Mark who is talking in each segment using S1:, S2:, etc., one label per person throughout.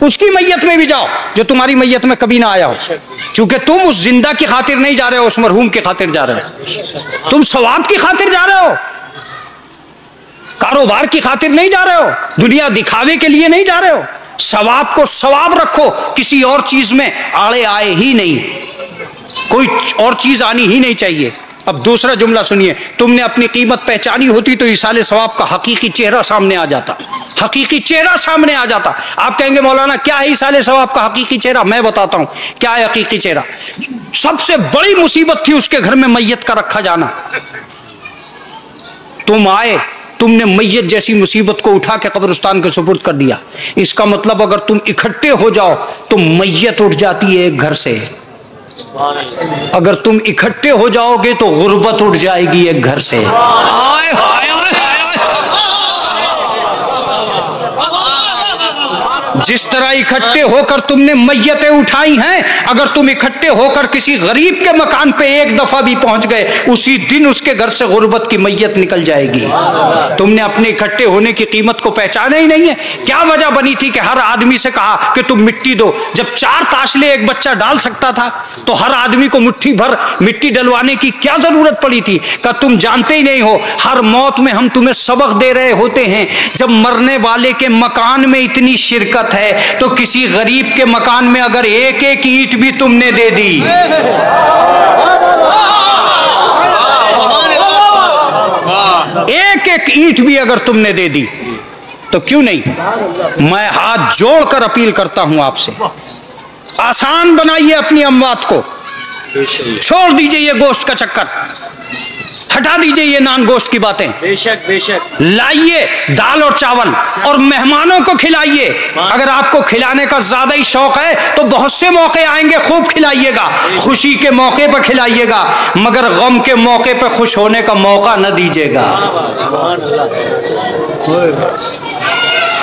S1: उसकी मैयत में भी जाओ जो तुम्हारी मैयत में कभी ना आया हो, क्योंकि तुम उस जिंदा की खातिर नहीं जा रहे हो, उस मरहूम की खातिर जा रहे हो। तुम सवाब की खातिर जा रहे हो, कारोबार की खातिर नहीं जा रहे हो, दुनिया दिखावे के लिए नहीं जा रहे हो। सवाब को सवाब रखो, किसी और चीज में आड़े आए ही नहीं, कोई और चीज आनी ही नहीं चाहिए। अब दूसरा जुमला सुनिए, तुमने अपनी कीमत पहचानी होती तो इसाले सवाब का हकीकी चेहरा सामने आ जाता, हकीकी चेहरा सामने आ जाता। आप कहेंगे मौलाना क्या है इसाले सवाब का हकीकी चेहरा? मैं बताता हूं क्या है हकीकी चेहरा। सबसे बड़ी मुसीबत थी उसके घर में मैयत का रखा जाना। तुम आए, तुमने मैयत जैसी मुसीबत को उठा के कब्रिस्तान के सुपुर्द कर दिया। इसका मतलब अगर तुम इकट्ठे हो जाओ तो मैयत उठ जाती है एक घर से, अगर तुम इकट्ठे हो जाओगे तो गुर्बत उठ जाएगी एक घर से। आए हाय जिस तरह इकट्ठे होकर तुमने मैयतें उठाई हैं, अगर तुम इकट्ठे होकर किसी गरीब के मकान पे एक दफा भी पहुंच गए, उसी दिन उसके घर से गुर्बत की मैयत निकल जाएगी। तुमने अपने इकट्ठे होने की कीमत को पहचाना ही नहीं है। क्या वजह बनी थी कि हर आदमी से कहा कि तुम मिट्टी दो? जब 4 ताशले एक बच्चा डाल सकता था तो हर आदमी को मुट्ठी भर मिट्टी डलवाने की क्या जरूरत पड़ी थी? का तुम जानते ही नहीं हो, हर मौत में हम तुम्हें सबक दे रहे होते हैं। जब मरने वाले के मकान में इतनी शिरकत है तो किसी गरीब के मकान में अगर एक एक ईंट भी तुमने दे दी, एक एक ईंट भी अगर तुमने दे दी तो क्यों नहीं? मैं हाथ जोड़कर अपील करता हूं आपसे, आसान बनाइए अपनी अमवात को, छोड़ दीजिए ये गोश्त का चक्कर, हटा दीजिए ये नान गोश्त की बातें।
S2: बेशक बेशक
S1: लाइए दाल और चावल और मेहमानों को खिलाइए। अगर आपको खिलाने का ज्यादा ही शौक है तो बहुत से मौके आएंगे, खूब खिलाइएगा। खुशी के मौके पर खिलाइएगा, मगर गम के मौके पर खुश होने का मौका न दीजिएगा।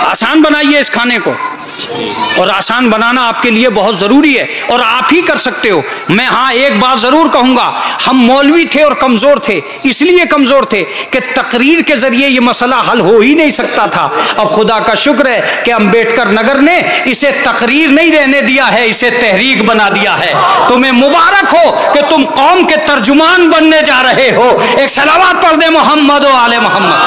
S1: आसान बनाइए इस खाने को, और आसान बनाना आपके लिए बहुत जरूरी है और आप ही कर सकते हो। मैं हाँ एक बात जरूर कहूंगा, हम मौलवी थे और कमजोर थे, इसलिए कमजोर थे कि तकरीर के जरिए ये मसला हल हो ही नहीं सकता था। अब खुदा का शुक्र है कि अम्बेडकर नगर ने इसे तकरीर नहीं रहने दिया है, इसे तहरीक बना दिया है। तुम्हें मुबारक हो कि तुम कौम के तर्जुमान बनने जा रहे हो। एक सलावत पढ़ दे मोहम्मद व आले मोहम्मद।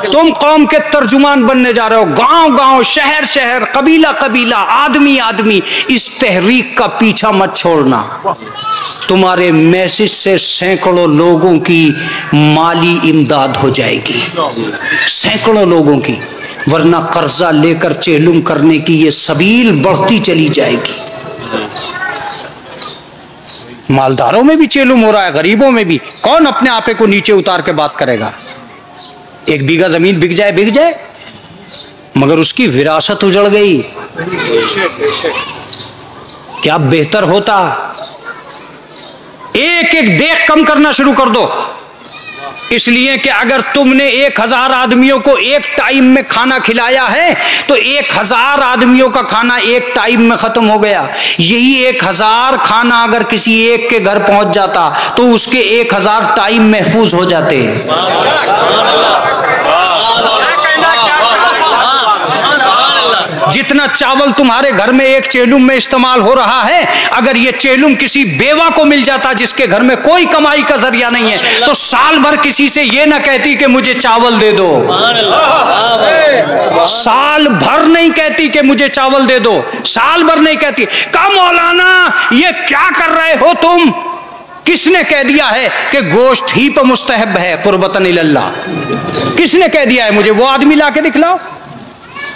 S1: तुम कौम के तर्जुमान बनने जा रहे हो। गांव गांव, शहर शहर, कबीला कबीला, आदमी आदमी, इस तहरीक का पीछा मत छोड़ना। तुम्हारे मैसेज से सैकड़ों लोगों की माली इमदाद हो जाएगी, सैकड़ों लोगों की, वरना कर्जा लेकर चेलुम करने की ये सबील बढ़ती चली जाएगी। मालदारों में भी चेलुम हो रहा है, गरीबों में भी। कौन अपने आपे को नीचे उतार के बात करेगा? 1 बीघा जमीन बिक जाए, मगर उसकी विरासत उजड़ गई। क्या बेहतर होता? एक एक देख कम करना शुरू कर दो, इसलिए कि अगर तुमने 1000 आदमियों को एक टाइम में खाना खिलाया है तो 1000 आदमियों का खाना एक टाइम में खत्म हो गया। यही 1000 खाना अगर किसी एक के घर पहुंच जाता तो उसके 1000 टाइम महफूज हो जाते। जितना चावल तुम्हारे घर में एक चेलुम में इस्तेमाल हो रहा है, अगर ये चेलुम किसी बेवा को मिल जाता जिसके घर में कोई कमाई का जरिया नहीं है, तो साल भर किसी से ये ना कहती कि मुझे चावल दे दो। साल भर नहीं कहती कि मुझे चावल दे दो, साल भर नहीं कहती। का मौलाना ये क्या कर रहे हो तुम? किसने कह दिया है कि गोश्त ही पर मुस्तहब है कुर्बतन इल्लाह? किसने कह दिया है? मुझे वो आदमी लाके दिखलाओ।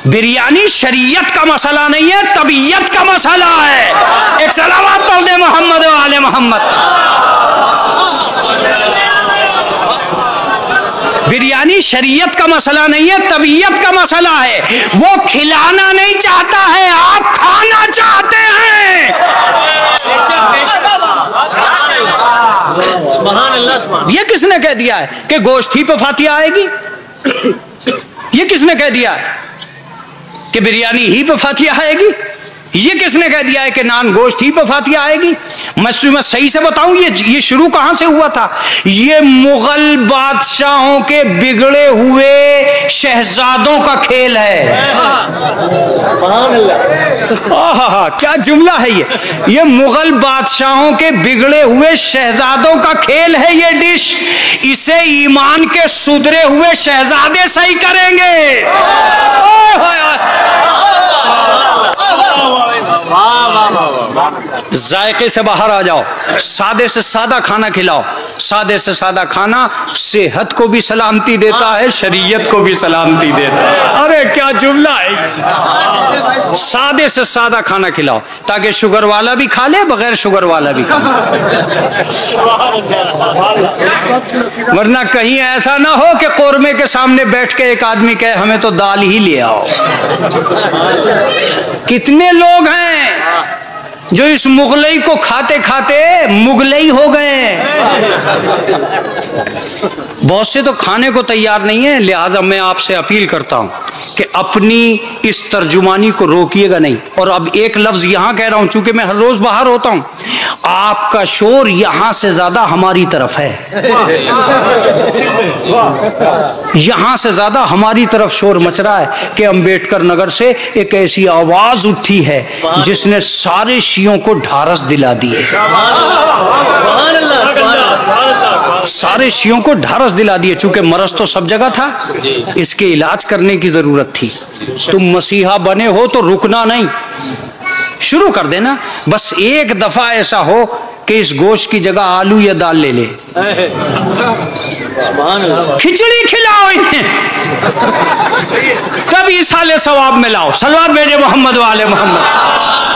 S1: बिरयानी शरीयत का मसला नहीं है, तबीयत का मसला है। एक सलावत पढ़ दे मोहम्मद व आले मोहम्मद। बिरयानी शरीयत का मसला नहीं है, तबीयत का मसला है। वो खिलाना नहीं चाहता है, आप खाना चाहते हैं। ये किसने कह दिया है कि गोश्त ही पे फातिहा आएगी? ये किसने कह दिया है कि बिरयानी ही पे फातिहा आएगी? ये किसने कह दिया है कि नान गोश्त ही पे फातिहा आएगी? मैं सही से बताऊं ये शुरू कहां से हुआ था? ये मुगल बादशाहों के बिगड़े हुए शहजादों का खेल है। आहा, क्या जुमला है ये मुगल बादशाहों के बिगड़े हुए शहजादों का खेल है ये डिश। इसे ईमान के सुधरे हुए शहजादे सही करेंगे। जायके से बाहर आ जाओ, सादे से सादा खाना खिलाओ। सादे से सादा खाना सेहत को भी सलामती देता है, शरीयत को भी सलामती देता है। अरे क्या जुमला है। सादे से सादा खाना खिलाओ ताकि शुगर वाला भी खा ले, बगैर शुगर वाला भी खा ले। वरना कहीं ऐसा ना हो कि कोरमे के सामने बैठ के एक आदमी कहे हमें तो दाल ही ले आओ। कितने लोग हैं जो इस मुगलई को खाते खाते मुगलई हो गए। बहुत से तो खाने को तैयार नहीं है। लिहाजा मैं आपसे अपील करता हूं कि अपनी इस तर्जुमानी को रोकिएगा नहीं। और अब एक लफ्ज यहां कह रहा हूं, चूंकि मैं हर रोज बाहर होता हूं, आपका शोर यहां से ज्यादा हमारी तरफ है। यहां से ज्यादा हमारी तरफ शोर मच रहा है कि अम्बेडकर नगर से एक ऐसी आवाज उठी है जिसने सारे शियों को ढारस दिला दिए। सारे शियों को ढारस दिला दिए। चूंकि मरज तो सब जगह था, इसके इलाज करने की जरूरत थी। तुम मसीहा बने हो तो रुकना नहीं, शुरू कर देना। बस एक दफा ऐसा हो कि इस गोश्त की जगह आलू या दाल ले ले, खिचड़ी खिलाओ इन्हें, तब इसाले सवाब में लाओ। सलवात भेजे मोहम्मद वाले मोहम्मद।